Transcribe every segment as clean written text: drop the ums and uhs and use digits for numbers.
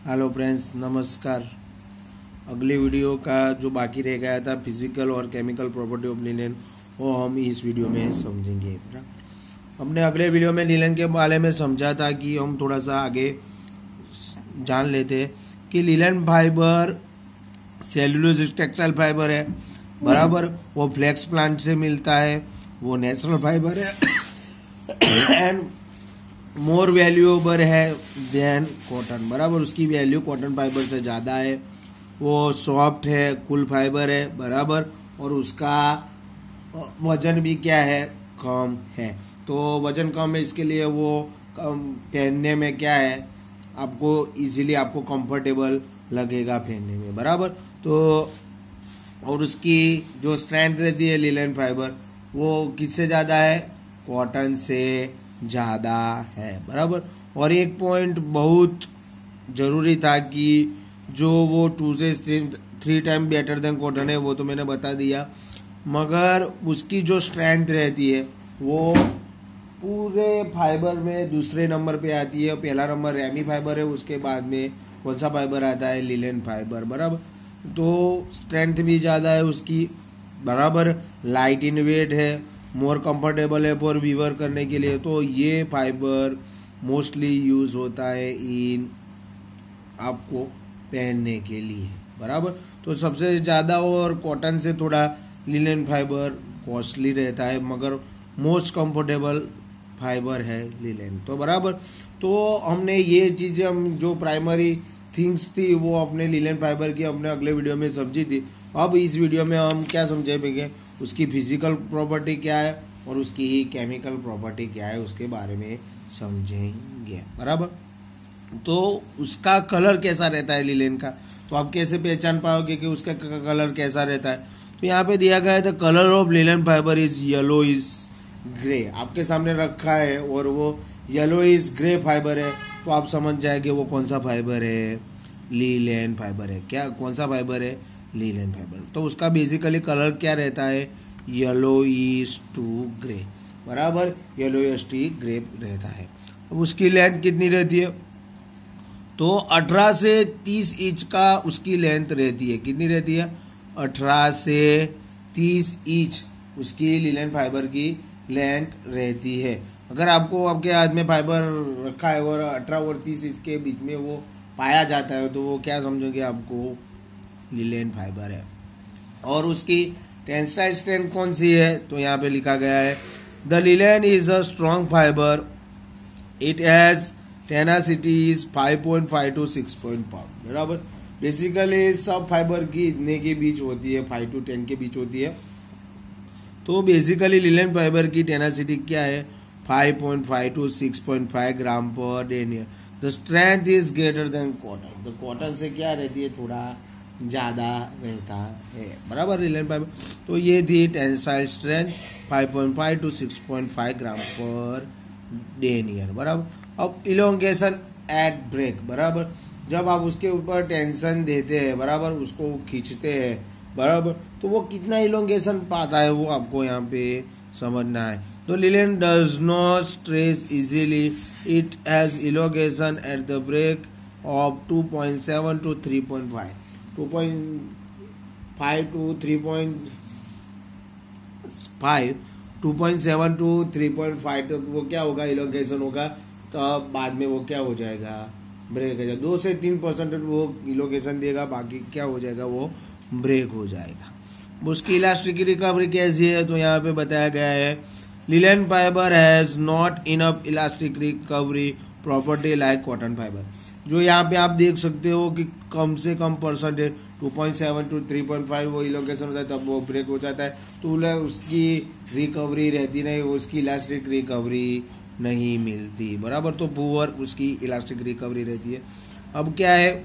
Hello friends, नमस्कार। अगली video का जो बाकी रह गया था फिजिकल और केमिकल प्रॉपर्टी ऑफ लिनेन, वो हम इस वीडियो में समझेंगे। हमने अगले वीडियो में लिनेन के बारे में समझा था कि हम थोड़ा सा आगे जान लेते हैं कि linen fibre cellulose textile fibre है, बराबर। वो फ्लेक्स प्लांट से मिलता है, वो नेचुरल फाइबर है एंड मोर वैल्यूएबल है देन कॉटन, बराबर। उसकी वैल्यू कॉटन फाइबर से ज्यादा है। वो सॉफ्ट है, कूल फाइबर है, बराबर। और उसका वजन भी क्या है, कम है। तो वजन कम है, इसके लिए वो पहनने में क्या है, आपको इजीली आपको कंफर्टेबल लगेगा पहनने में, बराबर। तो और उसकी जो स्ट्रेंथ रहती है लिनेन फाइबर, वो किससे ज्यादा है, कॉटन से ज्यादा है, बराबर। और एक पॉइंट बहुत जरूरी था कि जो वो 2 से 3 टाइम बेटर देन कॉटन है, वो तो मैंने बता दिया, मगर उसकी जो स्ट्रेंथ रहती है वो पूरे फाइबर में दूसरे नंबर पे आती है। पहला नंबर रेमी फाइबर है, उसके बाद में कौन सा फाइबर आता है, लिनेन फाइबर, बराबर। तो स्ट्रेंथ भी ज्यादा है उसकी, बराबर। लाइट इन वेट है, मोर कंफर्टेबल है फॉर वीवर करने के लिए। तो ये फाइबर मोस्टली यूज होता है इन आपको पहनने के लिए, बराबर। तो सबसे ज्यादा और कॉटन से थोड़ा लिनेन फाइबर कॉस्टली रहता है, मगर मोस्ट कंफर्टेबल फाइबर है लिनेन, तो बराबर। तो हमने ये चीजें, हम जो प्राइमरी थिंग्स थी वो अपने लिनेन फाइबर की अपने अगले वीडियो में समझी थी। अब इस वीडियो में हम क्या समझेंगे, उसकी फिजिकल प्रॉपर्टी क्या है और उसकी केमिकल प्रॉपर्टी क्या है, उसके बारे में समझेंगे, बराबर। तो उसका कलर कैसा रहता है लिनेन का, तो आप कैसे पहचान पाओगे कि उसका कलर कैसा रहता है। तो यहाँ पे दिया गया है, the colour of linen fibre is yellow is grey. आपके सामने रखा है और वो येलो इज ग्रे फाइबर है, तो आप समझ जाएंगे वो कौन सा फाइबर है, लिनेन फाइबर है। क्या, कौन सा फाइबर है, लिनेन फाइबर। तो उसका बेसिकली कलर क्या रहता है, येलो ईज टू ग्रे, बराबर। येलो ईज टू ग्रे रहता है। अब उसकी लेंथ कितनी रहती है, तो 18 से 30 इंच का उसकी लेंथ रहती है। कितनी रहती है, 18 से 30 इंच उसकी लिनेन फाइबर की लेंथ रहती है। अगर आपको आपके हाथ में फाइबर रखा है और 18 और 30 इंच के बीच में वो पाया जाता है, तो वो क्या समझोगे, आपको लिनेन फाइबर है। और उसकी टेंसाइल स्ट्रेंथ कौन सी है, तो यहाँ पे लिखा गया है, the linen is a strong fibre, it has tenacity is 5.5 to 6.5, बराबर। बेसिकली सब फाइबर की इतने के बीच होती है, 5 to 10 के बीच होती है। तो बेसिकली लिनेन फाइबर की टेनासिटी क्या है, 5.5 to 6.5 ग्राम पर denier. The strength is greater than cotton. तो कॉटन से क्या रहती है, थोड़ा ज्यादा रहता है, बराबर, लिनेन फाइबर। तो ये थी टेंसाइल स्ट्रेंथ 5.5 to 6.5 ग्राम पर डेनियर, बराबर। अब इलोंगेशन एट ब्रेक, बराबर। जब आप उसके ऊपर टेंशन देते हैं, बराबर, उसको खींचते हैं, बराबर, तो वो कितना इलोंगेशन पाता है वो आपको यहाँ पे समझना है। तो linen does not stretch easily, it has elongation at the break of 2.7 to 3.5, 2.5 to 3.5, 2.7 to 3.5 तक वो क्या होगा, इलोंगेशन होगा। तब बाद में वो क्या हो जाएगा, ब्रेक हो जाएगा। 2 से 3% वो इलोंगेशन देगा, बाकी क्या हो जाएगा, वो ब्रेक हो जाएगा। उसकी इलास्टिक रिकवरी कैसी है, तो यहाँ पे बताया गया है, linen fibre has not enough elastic recovery property like cotton fibre. जो यहाँ पे आप देख सकते हो कि कम से कम परसेंटेज 2.7 to 3.5 वो इलोंगेशन होता है, तब वो ब्रेक हो जाता है। तो उसकी रिकवरी रहती नहीं, उसकी इलास्टिक रिकवरी नहीं मिलती, बराबर। तो पुअर उसकी इलास्टिक रिकवरी रहती है। अब क्या है,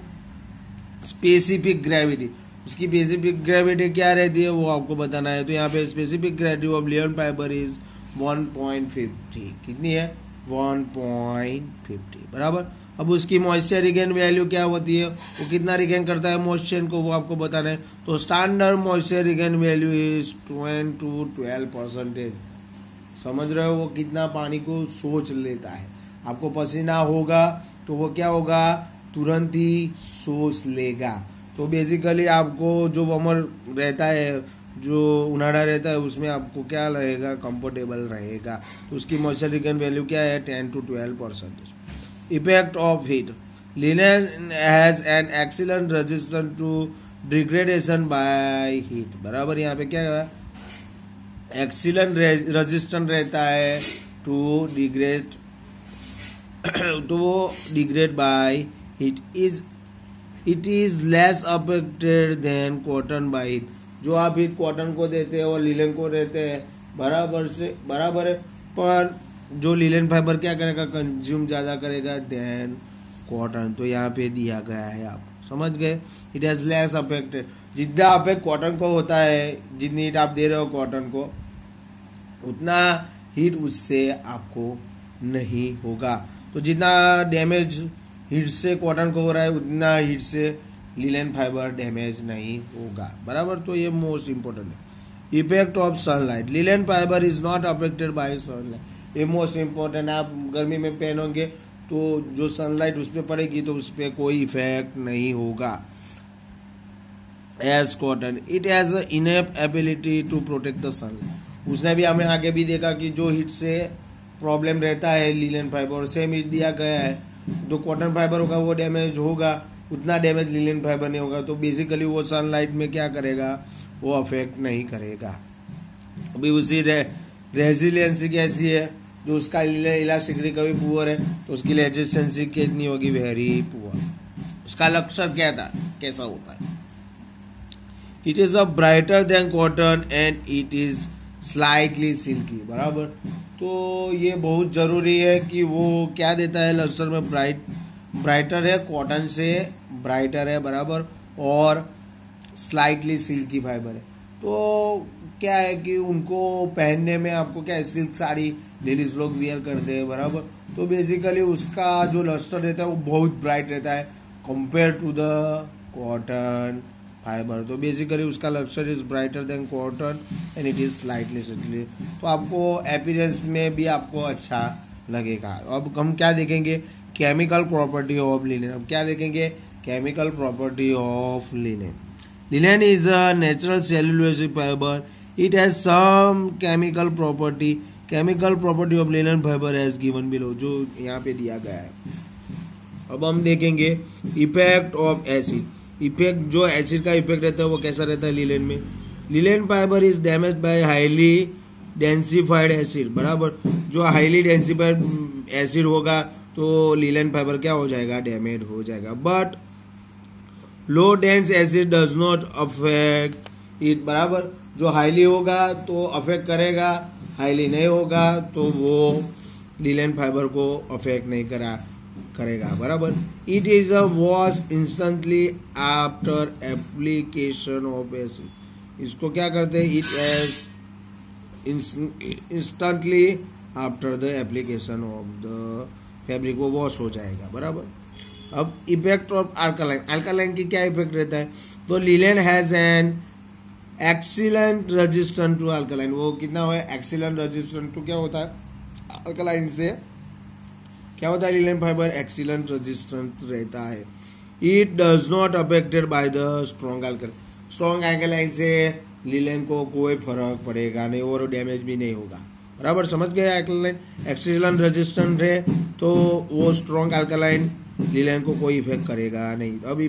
स्पेसिफिक ग्रेविटी। उसकी स्पेसिफिक ग्रेविटी क्या रहती है वो आपको बताना है। तो यहाँ पे specific gravity of linen fibre is 1.50। कितनी है, 1.50, बराबर। अब उसकी मॉइस्चर रिगेन वैल्यू क्या होती है, वो कितना रिगेन करता है मॉइस्चर को, वो आपको बताना है। तो standard moisture regain value is 10 to 12%। समझ रहे हो, वो कितना पानी को सोच लेता है। आपको पसीना होगा तो वो क्या होगा, तुरंत ही सोच लेगा। तो बेसिकली आपको जो समर रहता है, जो उनाड़ा रहता है, उसमें आपको क्या रहेगा, कंफर्टेबल रहेगा। तो उसकी मॉइस्चर रिटेन वैल्यू क्या है, 10 to 12%। Effect of heat, linen has an excellent resistance to degradation by heat. बराबर, यहाँ पे क्या है, एक्सीलेंट रेजिस्टेंस रहता है टू डिग्रेड, तो वो degrade by heat. It is less affected than cotton by heat. जो आप हीट कॉटन को देते हो और लिनेन को देते हैं, बराबर है, पर जो लिनेन फाइबर क्या करेगा, कंज्यूम ज्यादा करेगा देन कॉटन। तो यहाँ पे दिया गया है, आप समझ गए। इट हैज लेस अफेक्टेड, जितना अफेक्ट कॉटन को होता है, जितनी हीट आप दे रहे हो कॉटन को, उतना हीट उससे आपको नहीं होगा। तो जितना डैमेज हीट से कॉटन को हो रहा है, उतना हीट से लिनेन फाइबर डैमेज नहीं होगा। बराबर, तो ये मोस्ट इंपोर्टेंट है। Effect of sunlight, linen fibre is not affected bye sunlight. ये मोस्ट इंपोर्टेंट है। आप गर्मी में पहनोगे तो जो सनलाइट उस पर पड़ेगी तो उस पर कोई इफेक्ट नहीं होगा। As cotton, it has enough ability to protect the sunlight. उसने भी हमें आगे भी देखा कि जो हीट से प्रॉब्लम रहता है लिनेन फाइबर, सेम हीट दिया गया है, जो कॉटन फाइबर होगा वो डैमेज होगा, उतना डैमेज लिनेन फाइबर नहीं होगा। तो बेसिकली वो सनलाइट में क्या करेगा, वो अफेक्ट नहीं करेगा। अभी उसी रेजिलियंसी कैसी है, जो उसका इलास्टिसिटी कभी पुअर है, तो उसकी रेजिस्टेंसी कितनी होगी, वेरी पुअर। उसका लक्षण क्या था, कैसा होता है, it is a brighter than cotton and it is slightly silky. बराबर, तो ये बहुत जरूरी है कि वो क्या देता है, लक्षण में ब्राइटर है, कॉटन से ब्राइटर है। बराबर, और स्लाइटली सिल्की फाइबर है। तो क्या है कि उनको पहनने में आपको क्या है, सिल्क साड़ी लेडीज लोग वियर करते हैं। बराबर, तो बेसिकली उसका जो लस्टर रहता है वो बहुत ब्राइट रहता है compare to the cotton fibre. तो बेसिकली उसका लक्ष्य is brighter than cotton and it is slightly silky. तो आपको अपीयरेंस में भी आपको अच्छा लगेगा। अब हम क्या देखेंगे, केमिकल प्रॉपर्टी ऑफ लिनेन। अब क्या देखेंगे, chemical property of linen. Linen is a natural cellulosic fibre, it has some chemical property. Chemical property of linen fibre as given below, जो यहाँ पे दिया गया है। अब हम देखेंगे इफेक्ट ऑफ एसिड। इफेक्ट, जो एसिड का इफेक्ट रहता है वो कैसा रहता है लिनेन में। Linen fibre is damage by highly densified acid. बराबर, जो हाईली डेंसिफाइड एसिड होगा तो लिनेन फाइबर क्या हो जाएगा, डैमेज हो जाएगा। But low dense acid does not affect it. बराबर, जो हाईली होगा तो अफेक्ट करेगा, हाईली नहीं होगा तो वो लिनेन फाइबर को अफेक्ट नहीं करेगा। बराबर, it is a wash instantly after application of acid. इसको क्या करते हैं, it as instantly after the application of the fabric, वो वॉश हो जाएगा। बराबर, अब इफेक्ट ऑफ अल्कालाइन। अल्कालाइन की क्या इफेक्ट रहता है, तो linen has an excellent resistance to alkaline. वो कितना हो, एक्सीलेंट रेजिस्टेंस टू क्या होता है, अल्कालाइन से क्या होता है, लिनेन फाइबर एक्सीलेंट रेजिस्टेंस रहता है। It does not affected by the strong alkaline. Strong alkaline से लिनेन को कोई फर्क पड़ेगा नहीं और डैमेज भी नहीं होगा। बराबर, समझ गए। अल्कालाइन एक्सीलेंट रेजिस्टेंट है तो वो स्ट्रॉन्ग अल्कालाइन लिनेन को कोई इफेक्ट करेगा नहीं। अब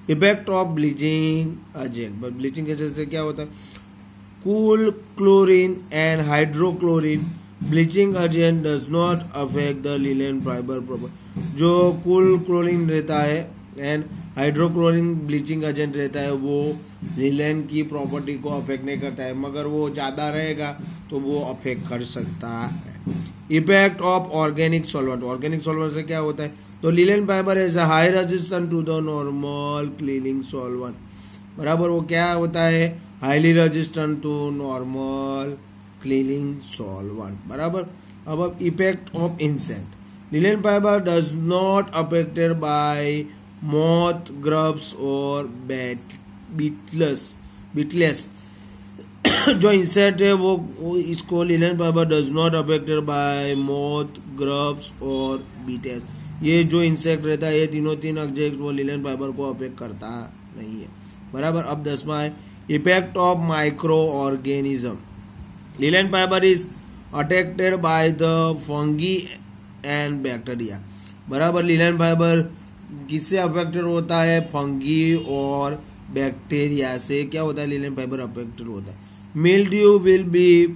effect of bleaching agent. Bleaching agent से क्या होता है, cool chlorine and hydrochlorine bleaching agent does not affect the linen fibre proper. जो कूल क्लोरीन रहता है एंड हाइड्रोक्लोरीन ब्लीचिंग एजेंट रहता है, वो लिनेन की प्रॉपर्टी को अफेक्ट नहीं करता है, मगर वो ज्यादा रहेगा तो वो अफेक्ट कर सकता है। Effect of organic solvent. Organic solvent से क्या होता है, तो linen fibre is a high resistant to the normal cleaning solvent. बराबर, वो क्या होता है, highly resistant to normal cleaning solvent. बराबर, अब effect of insect. Linen fibre does not affected by moth, grubs और beetles। जो इंसेक्ट है वो इसको linen fibre does not affected by moth, grubs और beetles। ये जो इंसेक्ट रहता है, ये तीनों तीन ऑब्जेक्ट वो लिनेन फाइबर को अफेक्ट करता नहीं है, बराबर। अब 10वां है effect of micro organism. Linen fibre is attacked by the fungi and bacteria, बराबर। लिनेन फाइबर किससे अफेक्टेड होता है? फंगी और बैक्टीरिया से क्या होता है? लिनेन फाइबर अफेक्टेड होता है। Mildew will be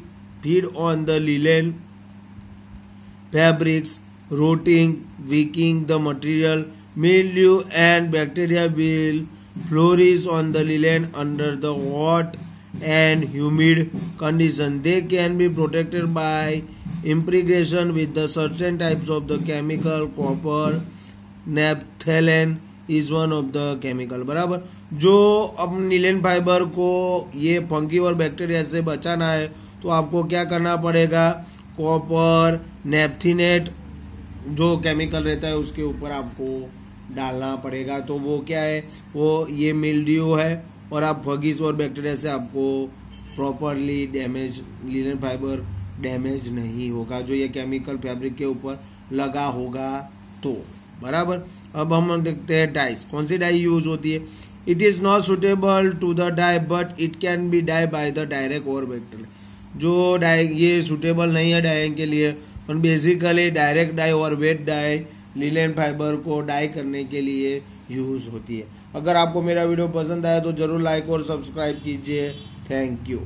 feed on the linen fabrics, rotting, weakening the material. Mildew and bacteria will flourish on the linen under the hot and humid condition. They can be protected by impregnation with the certain types of the chemical. Copper, naphthalene is one of the chemical, बराबर। जो अब linen fibre को ये fungi और bacteria से बचाना है तो आपको क्या करना पड़ेगा? कॉपर, नेप्थिनेट जो केमिकल रहता है उसके ऊपर आपको डालना पड़ेगा। तो वो क्या है? वो ये मिल्ड्यू है और आप फंगीज और बैक्टीरिया से आपको properly damage, linen fibre damage नहीं होगा जो ये केमिकल फैब्रिक के ऊपर लगा होगा तो, बराबर। अब हम देखते हैं डाइस। कौन सी डाई यूज होती है? It is not suitable to the dye but it can be dye by the direct और बैक्टीरिया। जो डाई ये सुटेबल नहीं है डाइंग के लिए, पर बेसिकली डायरेक्ट डाई और वेट डाई लिनेन फाइबर को डाई करने के लिए यूज होती है। अगर आपको मेरा वीडियो पसंद आया तो जरूर लाइक और सब्सक्राइब कीजिए। Thank you.